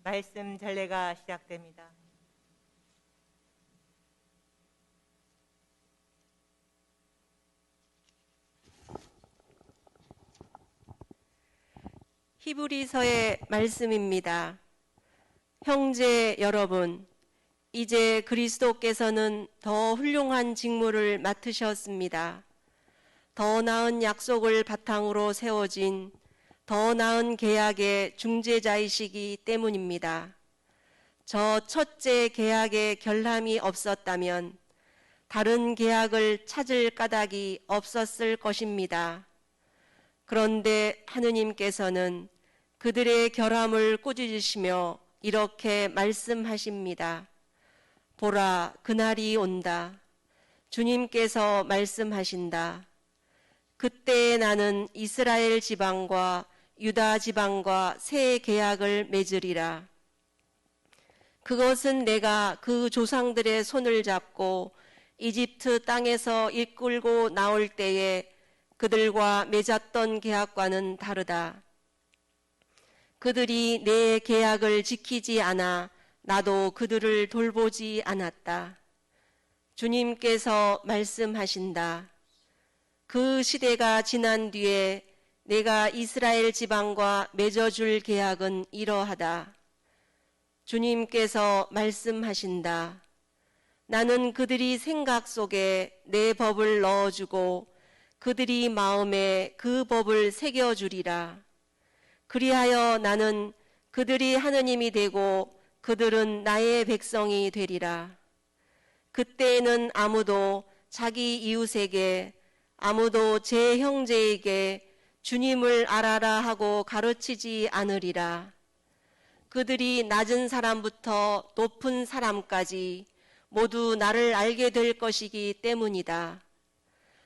말씀 전례가 시작됩니다. 히브리서의 말씀입니다. 형제 여러분, 이제 그리스도께서는 더 훌륭한 직무를 맡으셨습니다. 더 나은 약속을 바탕으로 세워진 더 나은 계약의 중재자이시기 때문입니다. 저 첫째 계약에 결함이 없었다면 다른 계약을 찾을 까닭이 없었을 것입니다. 그런데 하느님께서는 그들의 결함을 꾸짖으시며 이렇게 말씀하십니다. 보라, 그날이 온다. 주님께서 말씀하신다. 그때 나는 이스라엘 지방과 유다 지방과 새 계약을 맺으리라. 그것은 내가 그 조상들의 손을 잡고 이집트 땅에서 이끌고 나올 때에 그들과 맺었던 계약과는 다르다. 그들이 내 계약을 지키지 않아 나도 그들을 돌보지 않았다. 주님께서 말씀하신다. 그 시대가 지난 뒤에 내가 이스라엘 지방과 맺어줄 계약은 이러하다. 주님께서 말씀하신다. 나는 그들이 생각 속에 내 법을 넣어주고 그들이 마음에 그 법을 새겨주리라. 그리하여 나는 그들이 하느님이 되고 그들은 나의 백성이 되리라. 그때에는 아무도 자기 이웃에게 아무도 제 형제에게 주님을 알아라 하고 가르치지 않으리라. 그들이 낮은 사람부터 높은 사람까지 모두 나를 알게 될 것이기 때문이다.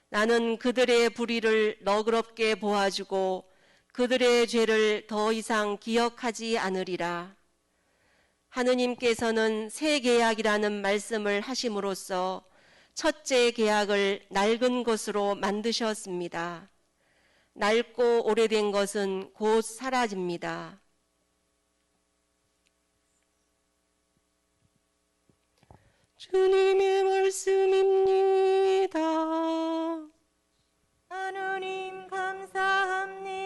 나는 그들의 불의를 너그럽게 보아주고 그들의 죄를 더 이상 기억하지 않으리라. 하느님께서는 새 계약이라는 말씀을 하심으로써 첫째 계약을 낡은 것으로 만드셨습니다. 낡고 오래된 것은 곧 사라집니다. 주님의 말씀입니다. 하느님 감사합니다.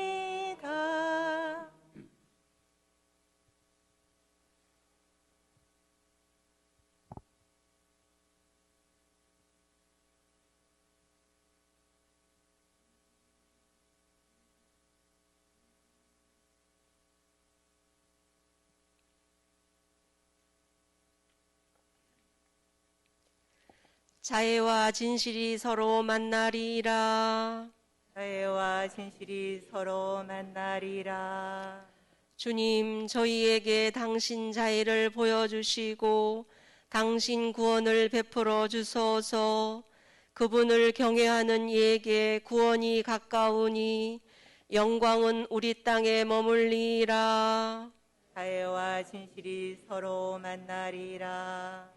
자애와 진실이 서로 만나리라. 자애와 진실이 서로 만나리라. 주님, 저희에게 당신 자애를 보여주시고 당신 구원을 베풀어 주소서. 그분을 경외하는 이에게 구원이 가까우니 영광은 우리 땅에 머물리라. 자애와 진실이 서로 만나리라.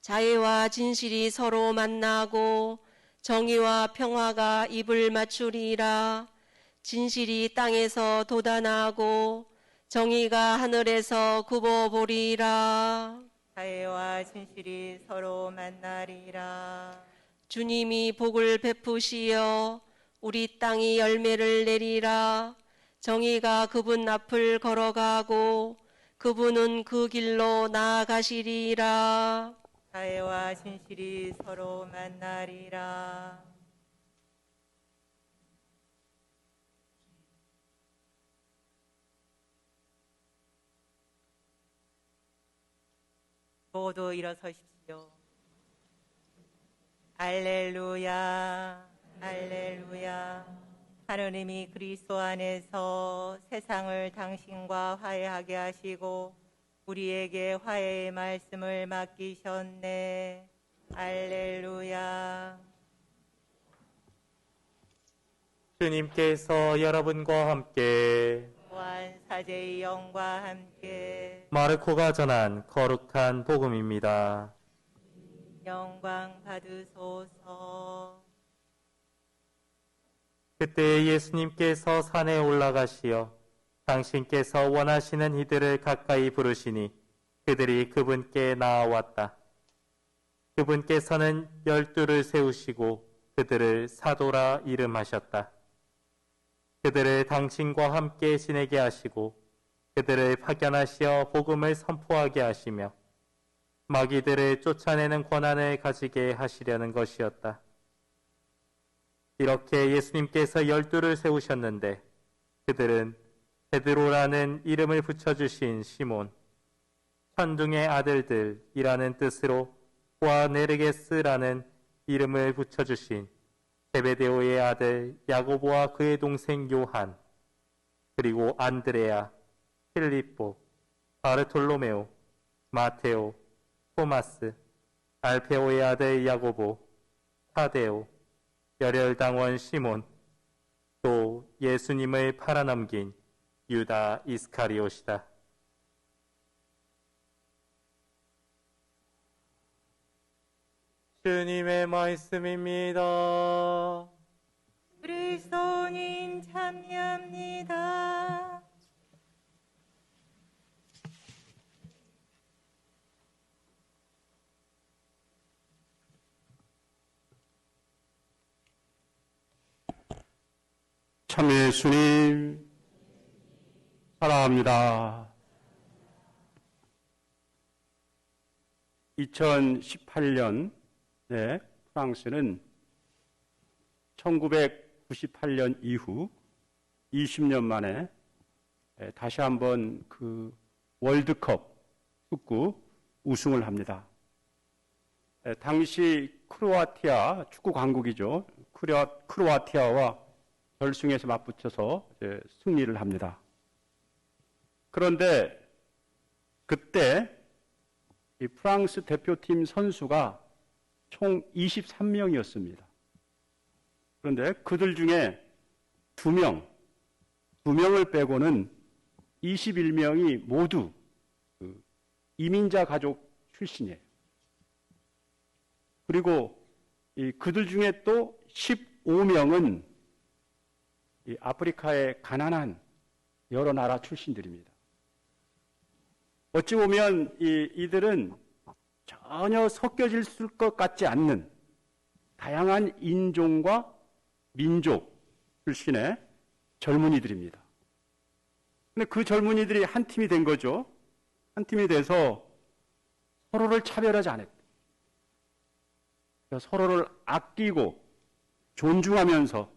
자애와 진실이 서로 만나고 정의와 평화가 입을 맞추리라. 진실이 땅에서 돋아나고 정의가 하늘에서 굽어보리라. 자애와 진실이 서로 만나리라. 주님이 복을 베푸시어 우리 땅이 열매를 내리라. 정의가 그분 앞을 걸어가고 그분은 그 길로 나아가시리라. 자애와 진실이 서로 만나리라. 모두 일어서십시오. 할렐루야, 할렐루야. 하느님이 그리스도 안에서 세상을 당신과 화해하게 하시고 우리에게 화해의 말씀을 맡기셨네. 할렐루야. 주님께서 여러분과 함께 또한 사제의 영과 함께 마르코가 전한 거룩한 복음입니다. 영광 받으소서. 그때 예수님께서 산에 올라가시어 당신께서 원하시는 이들을 가까이 부르시니 그들이 그분께 나아왔다. 그분께서는 12를 세우시고 그들을 사도라 이름하셨다. 그들을 당신과 함께 지내게 하시고 그들을 파견하시어 복음을 선포하게 하시며 마귀들을 쫓아내는 권한을 가지게 하시려는 것이었다. 이렇게 예수님께서 12를 세우셨는데 그들은 베드로라는 이름을 붙여주신 시몬, 천둥의 아들들이라는 뜻으로 보아네르게스라는 이름을 붙여주신 제베데오의 아들 야고보와 그의 동생 요한, 그리고 안드레아, 필립보, 바르톨로메오, 마테오, 토마스, 알페오의 아들 야고보, 타데오, 열혈당원 시몬, 또 예수님을 팔아넘긴 유다 이스카리옷이다. 주님의 말씀입니다. 그리스도님 참여합니다. 참 예수님 사랑합니다. 2018년에 프랑스는 1998년 이후 20년 만에 다시 한번 그 월드컵 축구 우승을 합니다. 당시 크로아티아 축구 강국이죠. 크로아티아와 결승에서 맞붙여서 승리를 합니다. 그런데 그때 이 프랑스 대표팀 선수가 총 23명이었습니다. 그런데 그들 중에 2명을 빼고는 21명이 모두 그 이민자 가족 출신이에요. 그리고 그들 중에 또 15명은 이 아프리카의 가난한 여러 나라 출신들입니다. 어찌 보면 이들은 전혀 섞여질 것 같지 않는 다양한 인종과 민족 출신의 젊은이들입니다. 근데 그 젊은이들이 한 팀이 된 거죠. 한 팀이 돼서 서로를 차별하지 않았다. 서로를 아끼고 존중하면서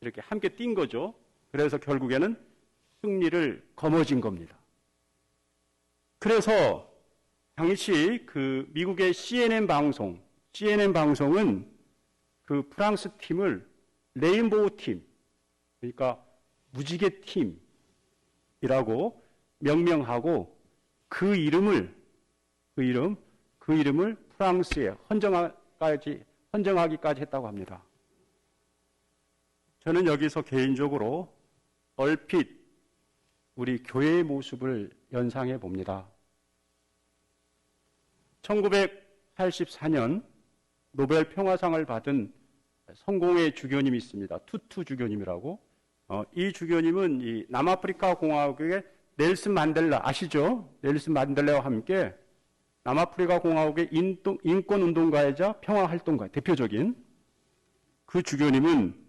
이렇게 함께 뛴 거죠. 그래서 결국에는 승리를 거머쥔 겁니다. 그래서 당시 그 미국의 CNN 방송은 그 프랑스 팀을 레인보우 팀, 그러니까 무지개 팀이라고 명명하고 그 이름을 프랑스에 헌정하기까지 했다고 합니다. 저는 여기서 개인적으로 얼핏 우리 교회의 모습을 연상해 봅니다. 1984년 노벨 평화상을 받은 성공회 주교님이 있습니다. 투투 주교님이라고. 이 주교님은 이 남아프리카 공화국의 넬슨 만델라 아시죠? 넬슨 만델라와 함께 남아프리카 공화국의 인권운동가이자 평화활동가 대표적인 그 주교님은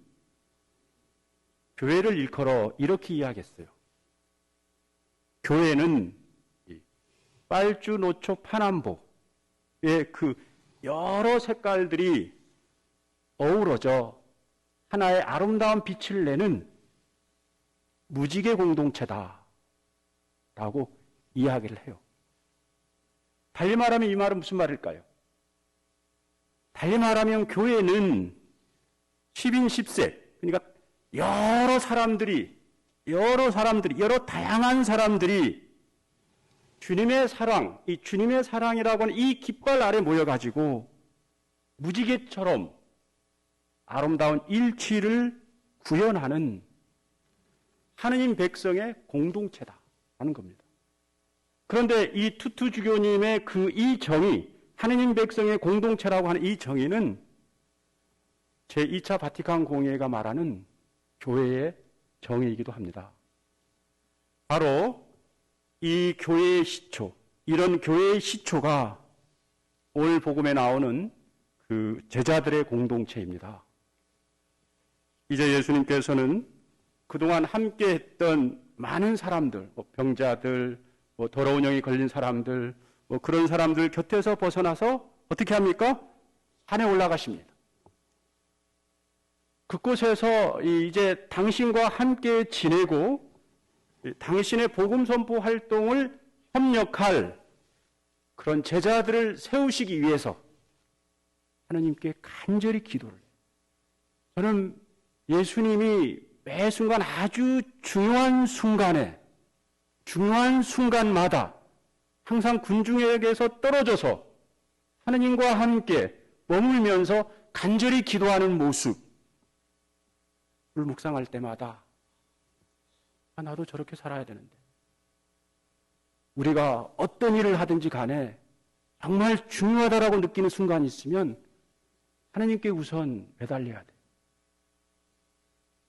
교회를 일컬어 이렇게 이야기했어요. 교회는 빨주, 노초, 파남보의 그 여러 색깔들이 어우러져 하나의 아름다운 빛을 내는 무지개 공동체다 라고 이야기를 해요. 달리 말하면 이 말은 무슨 말일까요? 달리 말하면 교회는 10인 10색, 그러니까 여러 다양한 사람들이 주님의 사랑, 이 주님의 사랑이라고 하는 이 깃발 아래 모여가지고 무지개처럼 아름다운 일치를 구현하는 하느님 백성의 공동체다라는 겁니다. 그런데 이 투투 주교님의 이 정의, 하느님 백성의 공동체라고 하는 이 정의는 제2차 바티칸 공회가 말하는 교회의 정의이기도 합니다. 바로 이 교회의 시초, 이런 교회의 시초가 오늘 복음에 나오는 그 제자들의 공동체입니다. 이제 예수님께서는 그동안 함께 했던 많은 사람들, 병자들, 더러운 영이 걸린 사람들, 그런 사람들 곁에서 벗어나서 어떻게 합니까? 산에 올라가십니다. 그곳에서 이제 당신과 함께 지내고 당신의 복음 선포 활동을 협력할 그런 제자들을 세우시기 위해서 하나님께 간절히 기도를 해요. 저는 예수님이 매 순간 아주 중요한 순간마다 항상 군중에게서 떨어져서 하느님과 함께 머물면서 간절히 기도하는 모습을 묵상할 때마다 나도 저렇게 살아야 되는데, 우리가 어떤 일을 하든지 간에 정말 중요하다라고 느끼는 순간이 있으면 하나님께 우선 매달려야 돼.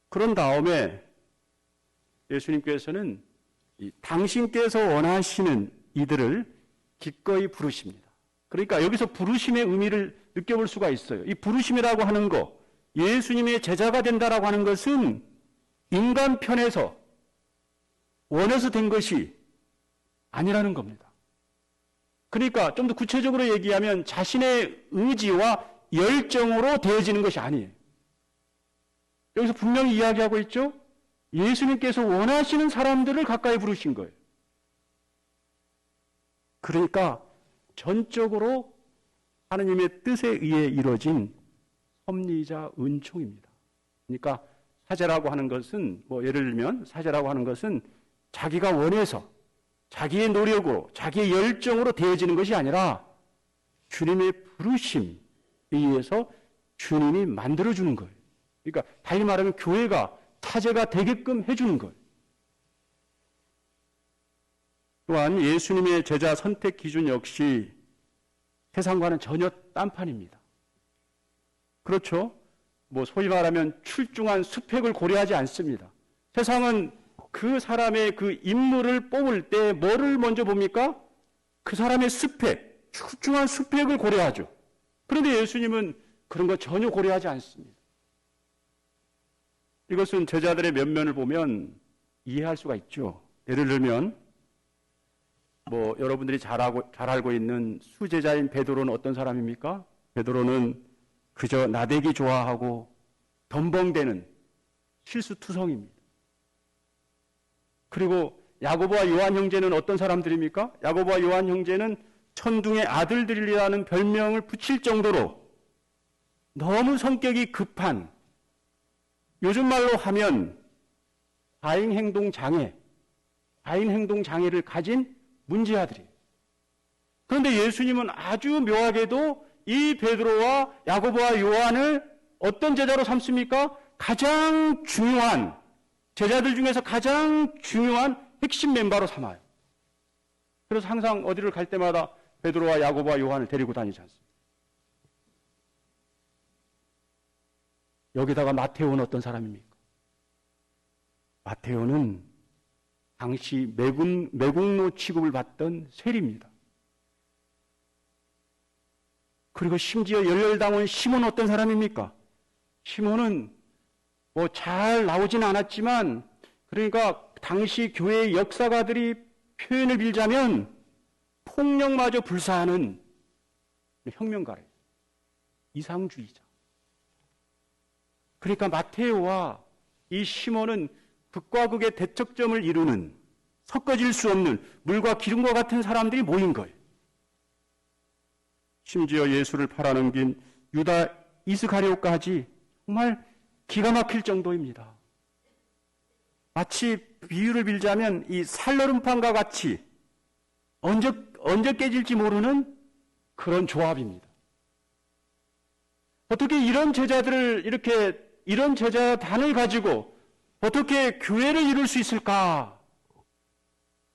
그런 다음에 예수님께서는 당신께서 원하시는 이들을 기꺼이 부르십니다. 그러니까 여기서 부르심의 의미를 느껴볼 수가 있어요. 이 부르심이라고 하는 거, 예수님의 제자가 된다라고 하는 것은 인간 편에서 원해서 된 것이 아니라는 겁니다. 그러니까 좀 더 구체적으로 얘기하면 자신의 의지와 열정으로 되어지는 것이 아니에요. 여기서 분명히 이야기하고 있죠? 예수님께서 원하시는 사람들을 가까이 부르신 거예요. 그러니까 전적으로 하느님의 뜻에 의해 이루어진 섭리이자 은총입니다. 그러니까 사제라고 하는 것은, 예를 들면 사제라고 하는 것은 자기가 원해서 자기의 노력으로 자기의 열정으로 되어지는 것이 아니라 주님의 부르심에 의해서 주님이 만들어주는 거예요. 그러니까 달리 말하면 교회가 사제가 되게끔 해주는 거예요. 또한 예수님의 제자 선택 기준 역시 세상과는 전혀 딴판입니다. 그렇죠? 소위 말하면 출중한 스펙을 고려하지 않습니다. 세상은 그 사람의 그 인물을 뽑을 때 뭐를 먼저 봅니까? 그 사람의 스펙, 출중한 스펙을 고려하죠. 그런데 예수님은 그런 거 전혀 고려하지 않습니다. 이것은 제자들의 면면을 보면 이해할 수가 있죠. 예를 들면 여러분들이 잘 알고 있는 수제자인 베드로는 어떤 사람입니까? 베드로는 그저 나대기 좋아하고 덤벙대는 실수투성입니다. 그리고 야고보와 요한 형제는 어떤 사람들입니까? 야고보와 요한 형제는 천둥의 아들들이라는 별명을 붙일 정도로 너무 성격이 급한, 요즘 말로 하면 과잉행동 장애를 가진 문제아들이에요. 그런데 예수님은 아주 묘하게도 이 베드로와 야고보와 요한을 어떤 제자로 삼습니까? 가장 중요한, 제자들 중에서 가장 중요한 핵심 멤버로 삼아요. 그래서 항상 어디를 갈 때마다 베드로와 야고보와 요한을 데리고 다니지 않습니까? 여기다가 마테오는 어떤 사람입니까? 마테오는 당시 매국노 취급을 받던 세리입니다. 그리고 심지어 열렬당원 시몬은 어떤 사람입니까? 시몬은 잘 나오지는 않았지만, 그러니까 당시 교회의 역사가들이 표현을 빌자면 폭력마저 불사하는 혁명가래요. 이상주의자. 그러니까 마테오와 이 시몬은 극과 극의 대척점을 이루는, 섞어질 수 없는 물과 기름과 같은 사람들이 모인 거예요. 심지어 예수를 팔아넘긴 유다 이스가리옷까지 정말 기가 막힐 정도입니다. 마치 비유를 빌자면 이 살얼음판과 같이 언제 깨질지 모르는 그런 조합입니다. 어떻게 이런 제자단을 가지고 어떻게 교회를 이룰 수 있을까?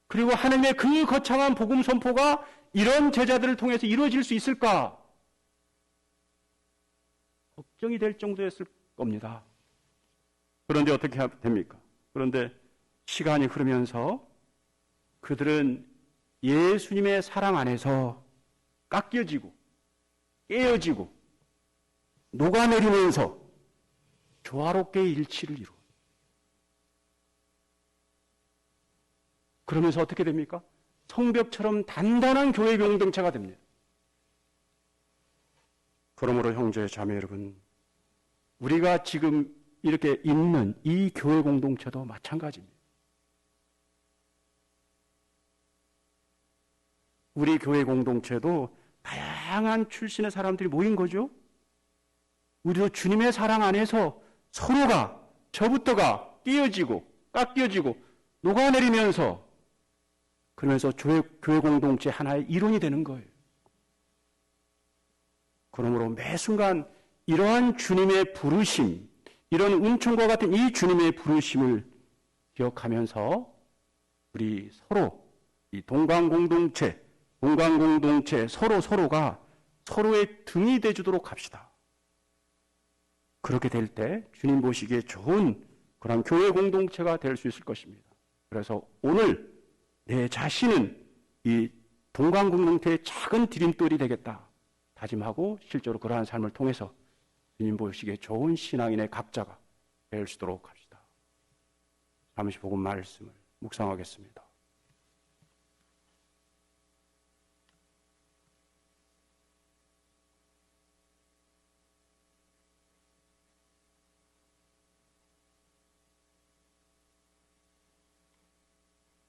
그리고 하나님의 그 거창한 복음 선포가 이런 제자들을 통해서 이루어질 수 있을까? 걱정이 될 정도였을 겁니다. 그런데 어떻게 됩니까? 그런데 시간이 흐르면서 그들은 예수님의 사랑 안에서 깎여지고 깨어지고 녹아내리면서 조화롭게 일치를 이루어. 그러면서 어떻게 됩니까? 성벽처럼 단단한 교회 공동체가 됩니다. 그러므로 형제 자매 여러분, 우리가 지금 이렇게 있는 이 교회 공동체도 마찬가지입니다. 우리 교회 공동체도 다양한 출신의 사람들이 모인 거죠. 우리도 주님의 사랑 안에서 서로가 저부터가 끼어지고 깎여지고 녹아내리면서 그러면서 교회 공동체 하나의 일원이 되는 거예요. 그러므로 매 순간 이러한 주님의 부르심, 이런 은총과 같은 이 주님의 부르심을 기억하면서 우리 서로 이 동강공동체 서로가 서로의 등이 되주도록 합시다. 그렇게 될 때 주님 보시기에 좋은 그런 교회 공동체가 될 수 있을 것입니다. 그래서 오늘 내 자신은 이 동강공동체의 작은 디딤돌이 되겠다 다짐하고 실제로 그러한 삶을 통해서 주님 보시기에 좋은 신앙인의 각자가 될 수 있도록 합시다. 잠시 복음 말씀을 묵상하겠습니다.